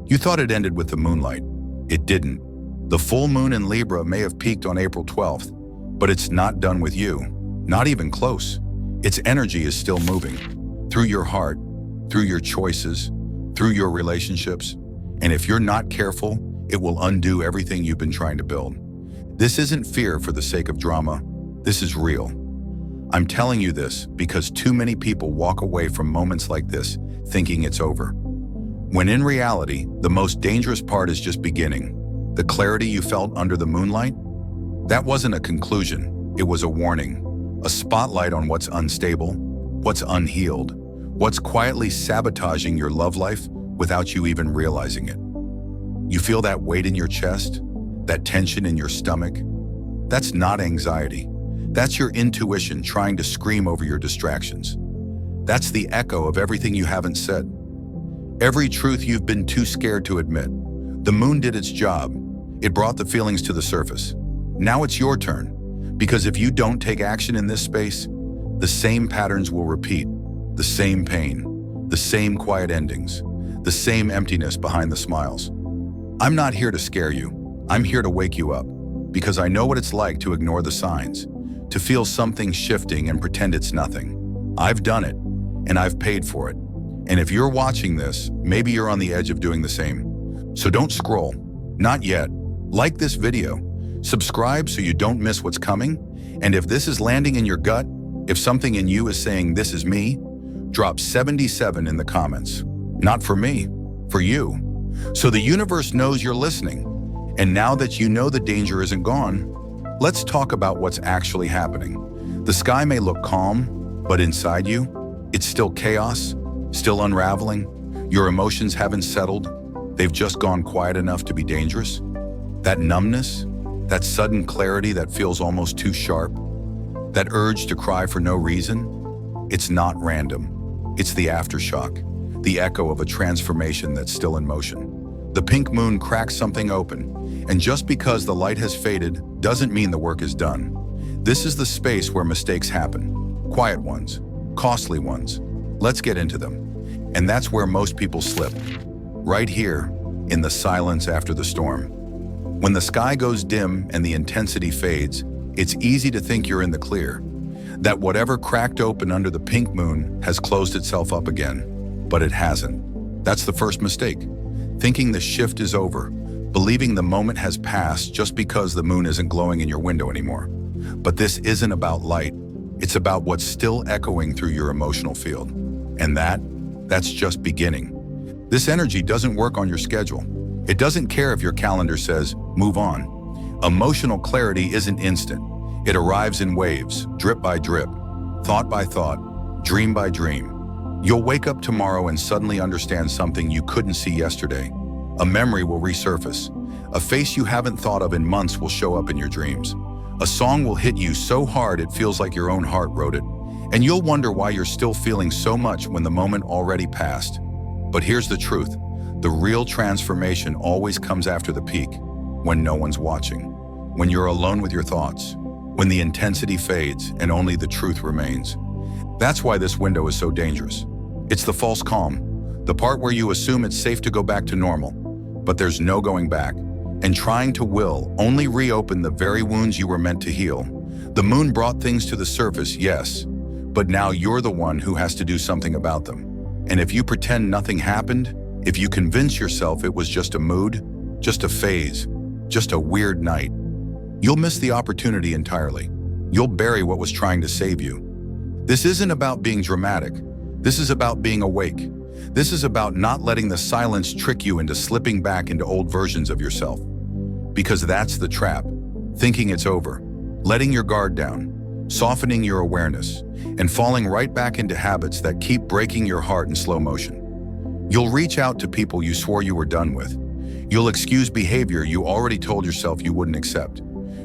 You thought it ended with the moonlight. It didn't. The full moon in Libra may have peaked on April 12th, but it's not done with you. Not even close. Its energy is still moving. Through your heart, through your choices, through your relationships. And if you're not careful, it will undo everything you've been trying to build. This isn't fear for the sake of drama. This is real. I'm telling you this because too many people walk away from moments like this thinking it's over. When in reality, the most dangerous part is just beginning. The clarity you felt under the moonlight? That wasn't a conclusion. It was a warning. A spotlight on what's unstable, what's unhealed, what's quietly sabotaging your love life without you even realizing it. You feel that weight in your chest? That tension in your stomach? That's not anxiety. That's your intuition trying to scream over your distractions. That's the echo of everything you haven't said. Every truth you've been too scared to admit. The moon did its job. It brought the feelings to the surface. Now it's your turn. Because if you don't take action in this space, the same patterns will repeat. The same pain, the same quiet endings, the same emptiness behind the smiles. I'm not here to scare you. I'm here to wake you up. Because I know what it's like to ignore the signs, to feel something shifting and pretend it's nothing. I've done it, and I've paid for it. And if you're watching this, maybe you're on the edge of doing the same. So don't scroll. Not yet. Like this video. Subscribe so you don't miss what's coming. And if this is landing in your gut, if something in you is saying this is me, drop 77 in the comments. Not for me, for you. So the universe knows you're listening. And now that you know the danger isn't gone, let's talk about what's actually happening. The sky may look calm, but inside you, it's still chaos, still unraveling. Your emotions haven't settled. They've just gone quiet enough to be dangerous. That numbness, that sudden clarity that feels almost too sharp, that urge to cry for no reason, it's not random. It's the aftershock, the echo of a transformation that's still in motion. The pink moon cracks something open, and just because the light has faded doesn't mean the work is done. This is the space where mistakes happen. Quiet ones, costly ones. Let's get into them. And that's where most people slip. Right here, in the silence after the storm. When the sky goes dim and the intensity fades, it's easy to think you're in the clear. That whatever cracked open under the pink moon has closed itself up again. But it hasn't. That's the first mistake. Thinking the shift is over. Believing the moment has passed just because the moon isn't glowing in your window anymore. But this isn't about light. It's about what's still echoing through your emotional field. And that's just beginning. This energy doesn't work on your schedule. It doesn't care if your calendar says, move on. Emotional clarity isn't instant. It arrives in waves, drip by drip, thought by thought, dream by dream. You'll wake up tomorrow and suddenly understand something you couldn't see yesterday. A memory will resurface. A face you haven't thought of in months will show up in your dreams. A song will hit you so hard it feels like your own heart wrote it. And you'll wonder why you're still feeling so much when the moment already passed. But here's the truth. The real transformation always comes after the peak, when no one's watching, when you're alone with your thoughts, when the intensity fades and only the truth remains. That's why this window is so dangerous. It's the false calm, the part where you assume it's safe to go back to normal, but there's no going back. And trying to will only reopen the very wounds you were meant to heal. The moon brought things to the surface, yes, but now you're the one who has to do something about them. And if you pretend nothing happened, if you convince yourself it was just a mood, just a phase, just a weird night, you'll miss the opportunity entirely. You'll bury what was trying to save you. This isn't about being dramatic. This is about being awake. This is about not letting the silence trick you into slipping back into old versions of yourself. Because that's the trap. Thinking it's over, letting your guard down, softening your awareness, and falling right back into habits that keep breaking your heart in slow motion. You'll reach out to people you swore you were done with. You'll excuse behavior you already told yourself you wouldn't accept.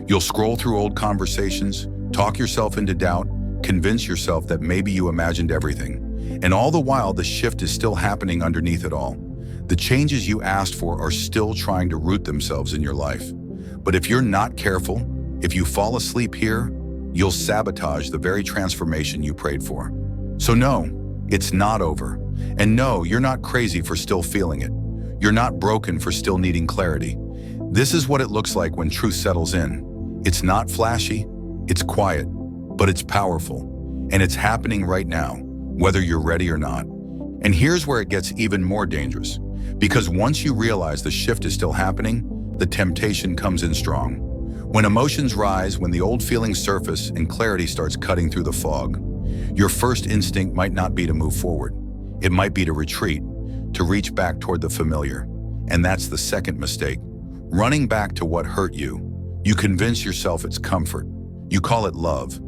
You'll scroll through old conversations, talk yourself into doubt, convince yourself that maybe you imagined everything. And all the while, the shift is still happening underneath it all. The changes you asked for are still trying to root themselves in your life. But if you're not careful, if you fall asleep here, you'll sabotage the very transformation you prayed for. So no, it's not over. And no, you're not crazy for still feeling it. You're not broken for still needing clarity. This is what it looks like when truth settles in. It's not flashy, it's quiet, but it's powerful. And it's happening right now, whether you're ready or not. And here's where it gets even more dangerous. Because once you realize the shift is still happening, the temptation comes in strong. When emotions rise, when the old feelings surface and clarity starts cutting through the fog, your first instinct might not be to move forward. It might be to retreat, to reach back toward the familiar. And that's the second mistake. Running back to what hurt you. You convince yourself it's comfort. You call it love.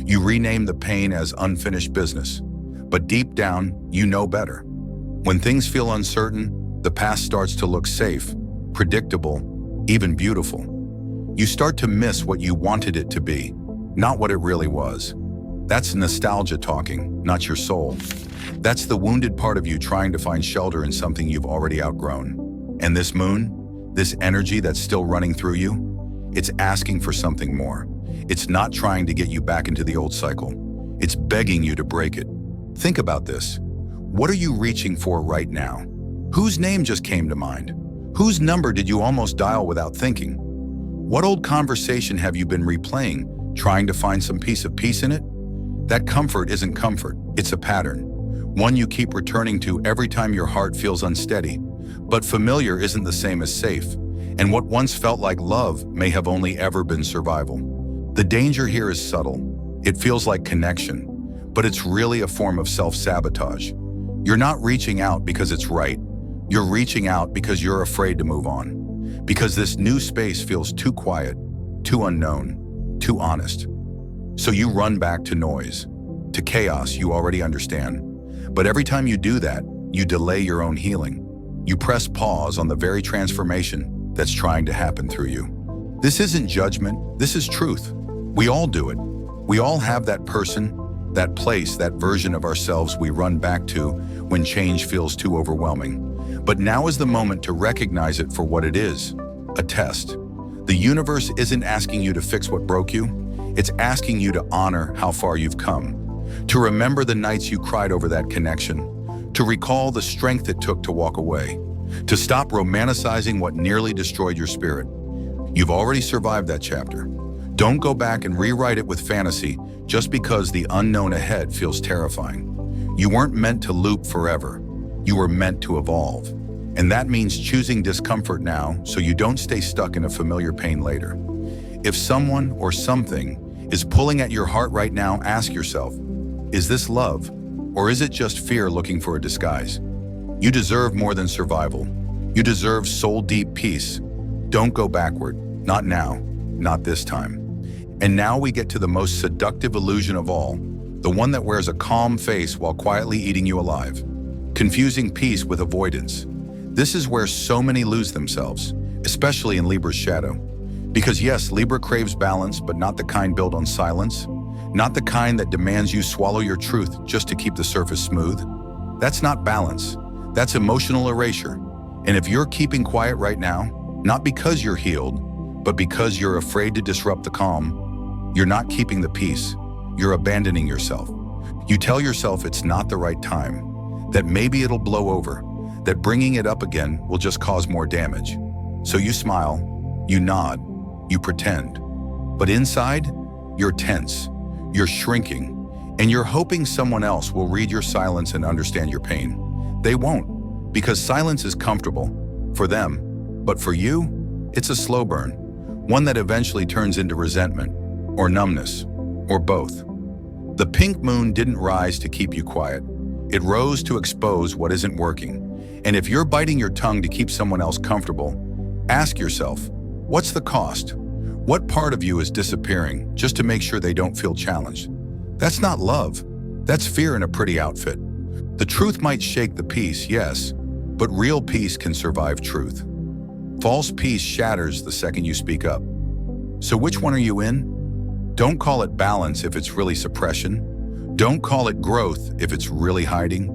You rename the pain as unfinished business. But deep down, you know better. When things feel uncertain, the past starts to look safe, predictable, even beautiful. You start to miss what you wanted it to be, not what it really was. That's nostalgia talking, not your soul. That's the wounded part of you trying to find shelter in something you've already outgrown. And this moon, this energy that's still running through you, it's asking for something more. It's not trying to get you back into the old cycle. It's begging you to break it. Think about this. What are you reaching for right now? Whose name just came to mind? Whose number did you almost dial without thinking? What old conversation have you been replaying, trying to find some piece of peace in it? That comfort isn't comfort, it's a pattern. One you keep returning to every time your heart feels unsteady. But familiar isn't the same as safe, and what once felt like love may have only ever been survival. The danger here is subtle. It feels like connection, but it's really a form of self-sabotage. You're not reaching out because it's right. You're reaching out because you're afraid to move on. Because this new space feels too quiet, too unknown, too honest. So you run back to noise, to chaos you already understand. But every time you do that, you delay your own healing. You press pause on the very transformation that's trying to happen through you. This isn't judgment, this is truth. We all do it. We all have that person, that place, that version of ourselves we run back to when change feels too overwhelming. But now is the moment to recognize it for what it is, a test. The universe isn't asking you to fix what broke you, it's asking you to honor how far you've come, to remember the nights you cried over that connection, to recall the strength it took to walk away, to stop romanticizing what nearly destroyed your spirit. You've already survived that chapter. Don't go back and rewrite it with fantasy just because the unknown ahead feels terrifying. You weren't meant to loop forever. You were meant to evolve. And that means choosing discomfort now so you don't stay stuck in a familiar pain later. If someone or something is pulling at your heart right now, ask yourself, is this love, or is it just fear looking for a disguise? You deserve more than survival. You deserve soul-deep peace. Don't go backward. Not now. Not this time. And now we get to the most seductive illusion of all, the one that wears a calm face while quietly eating you alive, confusing peace with avoidance. This is where so many lose themselves, especially in Libra's shadow. Because yes, Libra craves balance, but not the kind built on silence, not the kind that demands you swallow your truth just to keep the surface smooth. That's not balance. That's emotional erasure. And if you're keeping quiet right now, not because you're healed, but because you're afraid to disrupt the calm, you're not keeping the peace. You're abandoning yourself. You tell yourself it's not the right time, that maybe it'll blow over, that bringing it up again will just cause more damage. So you smile, you nod, you pretend. But inside, you're tense, you're shrinking, and you're hoping someone else will read your silence and understand your pain. They won't, because silence is comfortable for them, but for you, it's a slow burn, one that eventually turns into resentment, or numbness, or both. The pink moon didn't rise to keep you quiet. It rose to expose what isn't working. And if you're biting your tongue to keep someone else comfortable, ask yourself, what's the cost? What part of you is disappearing just to make sure they don't feel challenged? That's not love. That's fear in a pretty outfit. The truth might shake the peace, yes, but real peace can survive truth. False peace shatters the second you speak up. So which one are you in? Don't call it balance if it's really suppression. Don't call it growth if it's really hiding.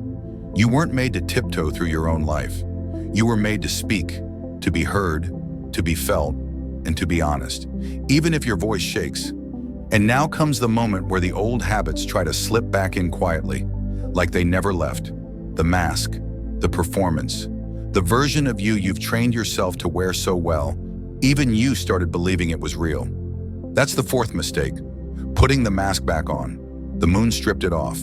You weren't made to tiptoe through your own life. You were made to speak, to be heard, to be felt, and to be honest, even if your voice shakes. And now comes the moment where the old habits try to slip back in quietly, like they never left. The mask, the performance, The version of you you've trained yourself to wear so well, even you started believing it was real. That's the fourth mistake. Putting the mask back on. The moon stripped it off.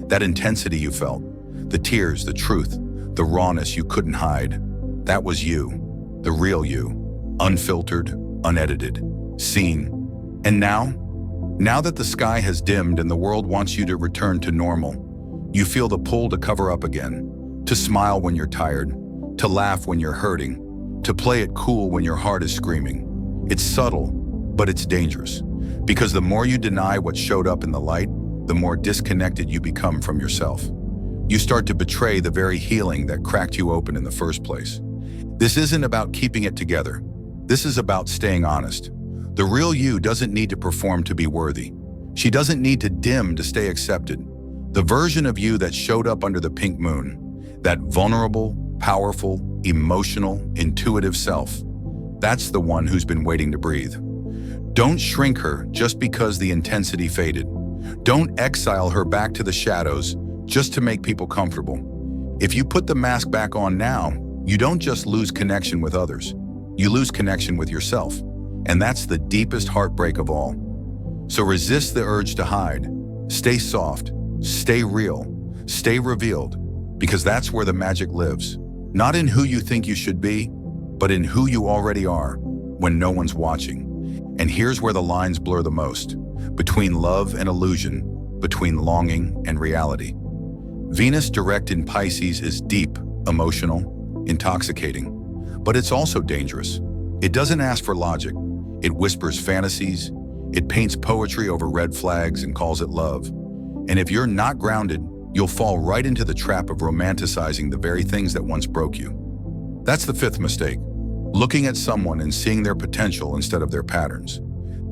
That intensity you felt, the tears, the truth, the rawness you couldn't hide. That was you, the real you, unfiltered, unedited, seen. And now that the sky has dimmed and the world wants you to return to normal, you feel the pull to cover up again, to smile when you're tired, to laugh when you're hurting, to play it cool when your heart is screaming. It's subtle, but it's dangerous, because the more you deny what showed up in the light, the more disconnected you become from yourself. You start to betray the very healing that cracked you open in the first place. This isn't about keeping it together. This is about staying honest. The real you doesn't need to perform to be worthy. She doesn't need to dim to stay accepted. The version of you that showed up under the pink moon, that vulnerable, powerful, emotional, intuitive self, that's the one who's been waiting to breathe. Don't shrink her just because the intensity faded. Don't exile her back to the shadows just to make people comfortable. If you put the mask back on now, you don't just lose connection with others. You lose connection with yourself. And that's the deepest heartbreak of all. So resist the urge to hide. Stay soft, stay real, stay revealed, because that's where the magic lives. Not in who you think you should be, but in who you already are when no one's watching. And here's where the lines blur the most, between love and illusion, between longing and reality. Venus direct in Pisces is deep, emotional, intoxicating, but it's also dangerous. It doesn't ask for logic. It whispers fantasies. It paints poetry over red flags and calls it love. And if you're not grounded, you'll fall right into the trap of romanticizing the very things that once broke you. That's the fifth mistake, looking at someone and seeing their potential instead of their patterns.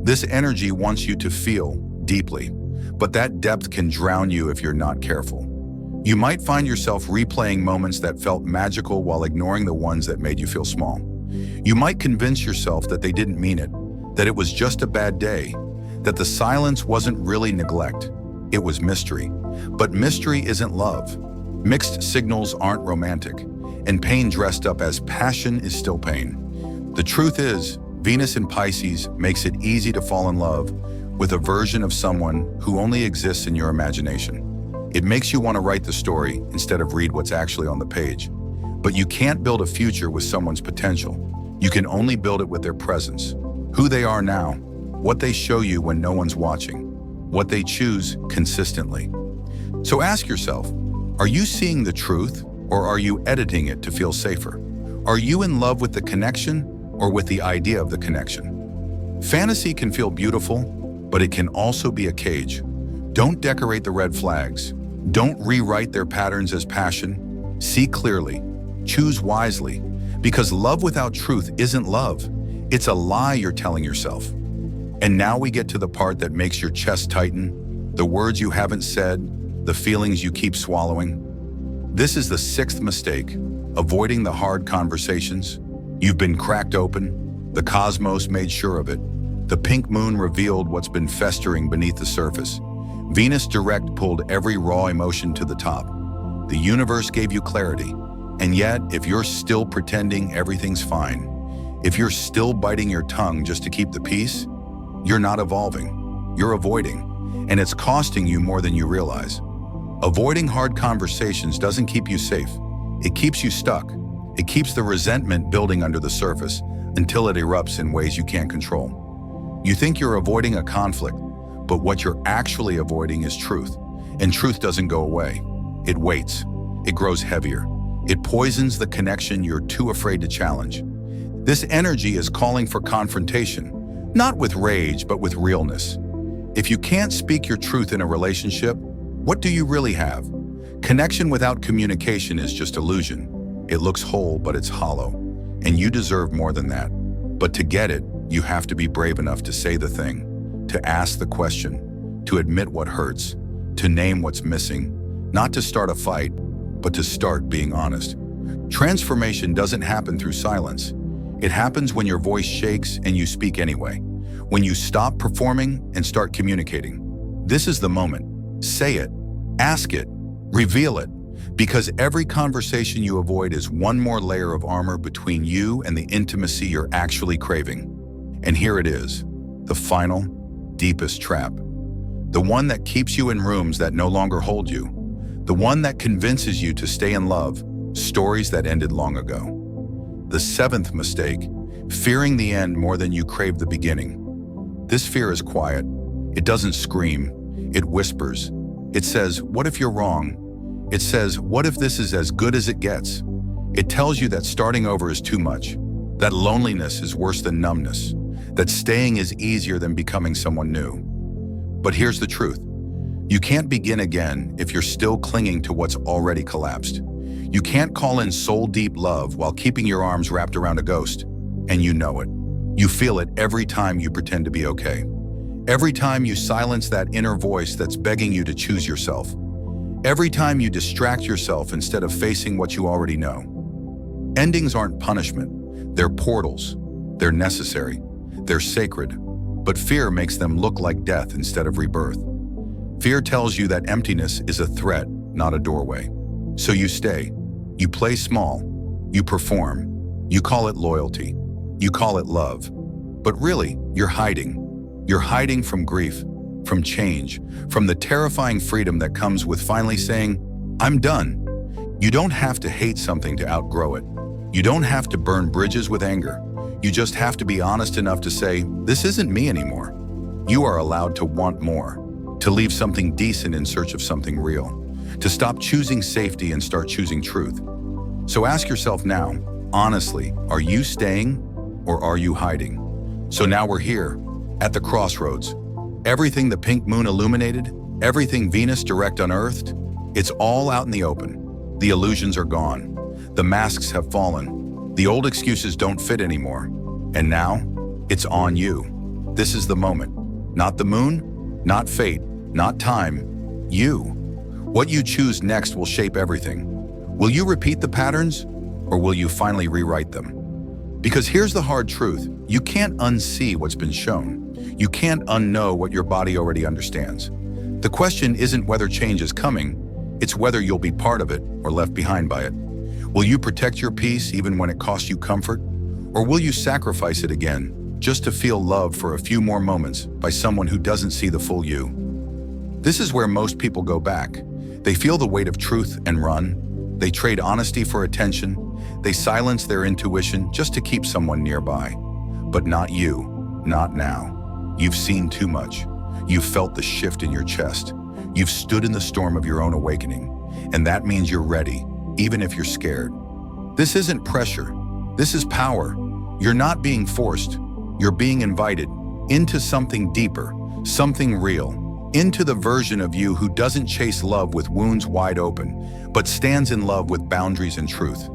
This energy wants you to feel deeply, but that depth can drown you if you're not careful. You might find yourself replaying moments that felt magical while ignoring the ones that made you feel small. You might convince yourself that they didn't mean it, that it was just a bad day, that the silence wasn't really neglect, it was mystery. But mystery isn't love. Mixed signals aren't romantic, and pain dressed up as passion is still pain. The truth is, Venus in Pisces makes it easy to fall in love with a version of someone who only exists in your imagination. It makes you want to write the story instead of read what's actually on the page. But you can't build a future with someone's potential. You can only build it with their presence. Who they are now, what they show you when no one's watching, what they choose consistently. So ask yourself, are you seeing the truth or are you editing it to feel safer? Are you in love with the connection or with the idea of the connection? Fantasy can feel beautiful, but it can also be a cage. Don't decorate the red flags. Don't rewrite their patterns as passion. See clearly. Choose wisely, because love without truth isn't love. It's a lie you're telling yourself. And now we get to the part that makes your chest tighten, the words you haven't said, the feelings you keep swallowing. This is the sixth mistake, avoiding the hard conversations. You've been cracked open. The cosmos made sure of it. The pink moon revealed what's been festering beneath the surface. Venus direct pulled every raw emotion to the top. The universe gave you clarity. And yet, if you're still pretending everything's fine, if you're still biting your tongue just to keep the peace, you're not evolving, you're avoiding, and it's costing you more than you realize. Avoiding hard conversations doesn't keep you safe. It keeps you stuck. It keeps the resentment building under the surface until it erupts in ways you can't control. You think you're avoiding a conflict, but what you're actually avoiding is truth. And truth doesn't go away. It waits. It grows heavier. It poisons the connection you're too afraid to challenge. This energy is calling for confrontation, not with rage, but with realness. If you can't speak your truth in a relationship, what do you really have? Connection without communication is just illusion. It looks whole, but it's hollow. And you deserve more than that. But to get it, you have to be brave enough to say the thing, to ask the question, to admit what hurts, to name what's missing, not to start a fight, but to start being honest. Transformation doesn't happen through silence. It happens when your voice shakes and you speak anyway. When you stop performing and start communicating. This is the moment. Say it, ask it, reveal it, Because every conversation you avoid is one more layer of armor between you and the intimacy you're actually craving. And here it is, the final, deepest trap. The one that keeps you in rooms that no longer hold you. The one that convinces you to stay in love, stories that ended long ago. The seventh mistake, fearing the end more than you crave the beginning. This fear is quiet. It doesn't scream. It whispers. It says, what if you're wrong? It says, what if this is as good as it gets? It tells you that starting over is too much, that loneliness is worse than numbness, that staying is easier than becoming someone new. But here's the truth. You can't begin again if you're still clinging to what's already collapsed. You can't call in soul-deep love while keeping your arms wrapped around a ghost. And you know it. You feel it every time you pretend to be okay. Every time you silence that inner voice that's begging you to choose yourself. Every time you distract yourself instead of facing what you already know. Endings aren't punishment. They're portals. They're necessary. They're sacred. But fear makes them look like death instead of rebirth. Fear tells you that emptiness is a threat, not a doorway. So you stay. You play small. You perform. You call it loyalty. You call it love. But really, you're hiding. You're hiding from grief, from change, from the terrifying freedom that comes with finally saying, I'm done. You don't have to hate something to outgrow it. You don't have to burn bridges with anger. You just have to be honest enough to say, this isn't me anymore. You are allowed to want more, to leave something decent in search of something real, to stop choosing safety and start choosing truth. So ask yourself now, honestly, are you staying or are you hiding? So now we're here, at the crossroads. Everything the pink moon illuminated, everything Venus direct unearthed, it's all out in the open. The illusions are gone. The masks have fallen. The old excuses don't fit anymore. And now, it's on you. This is the moment. Not the moon, not fate, not time. You. What you choose next will shape everything. Will you repeat the patterns, or will you finally rewrite them? Because here's the hard truth. You can't unsee what's been shown. You can't unknow what your body already understands. The question isn't whether change is coming, it's whether you'll be part of it or left behind by it. Will you protect your peace even when it costs you comfort? Or will you sacrifice it again just to feel loved for a few more moments by someone who doesn't see the full you? This is where most people go back. They feel the weight of truth and run. They trade honesty for attention. They silence their intuition just to keep someone nearby. But not you, not now. You've seen too much. You've felt the shift in your chest. You've stood in the storm of your own awakening. And that means you're ready, even if you're scared. This isn't pressure. This is power. You're not being forced. You're being invited into something deeper, something real, into the version of you who doesn't chase love with wounds wide open, but stands in love with boundaries and truth.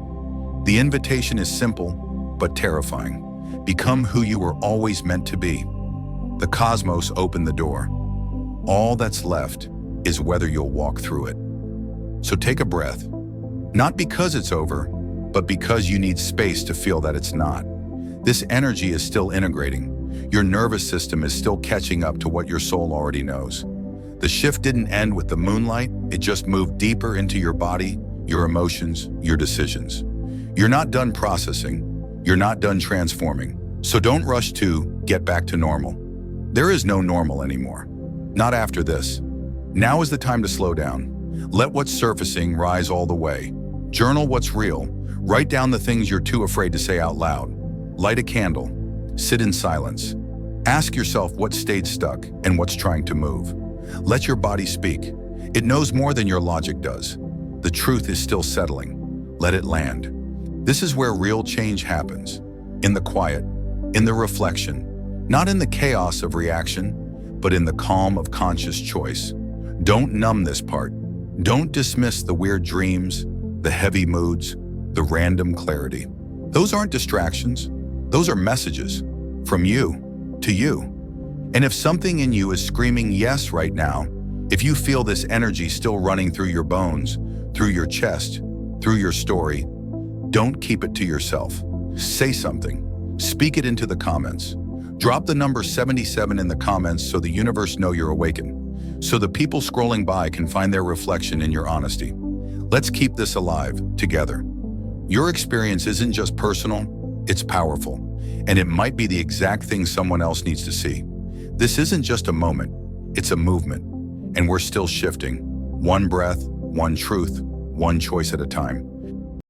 The invitation is simple, but terrifying. Become who you were always meant to be. The cosmos opened the door. All that's left is whether you'll walk through it. So take a breath. Not because it's over, but because you need space to feel that it's not. This energy is still integrating. Your nervous system is still catching up to what your soul already knows. The shift didn't end with the moonlight, it just moved deeper into your body, your emotions, your decisions. You're not done processing. You're not done transforming. So don't rush to get back to normal. There is no normal anymore. Not after this. Now is the time to slow down. Let what's surfacing rise all the way. Journal what's real. Write down the things you're too afraid to say out loud. Light a candle. Sit in silence. Ask yourself what stayed stuck and what's trying to move. Let your body speak. It knows more than your logic does. The truth is still settling. Let it land. This is where real change happens. In the quiet, in the reflection, not in the chaos of reaction, but in the calm of conscious choice. Don't numb this part. Don't dismiss the weird dreams, the heavy moods, the random clarity. Those aren't distractions. Those are messages from you to you. And if something in you is screaming yes right now, if you feel this energy still running through your bones, through your chest, through your story, don't keep it to yourself. Say something. Speak it into the comments. Drop the number 77 in the comments so the universe know you're awakened, so the people scrolling by can find their reflection in your honesty. Let's keep this alive, together. Your experience isn't just personal, it's powerful, and it might be the exact thing someone else needs to see. This isn't just a moment, it's a movement, and we're still shifting. One breath, one truth, one choice at a time.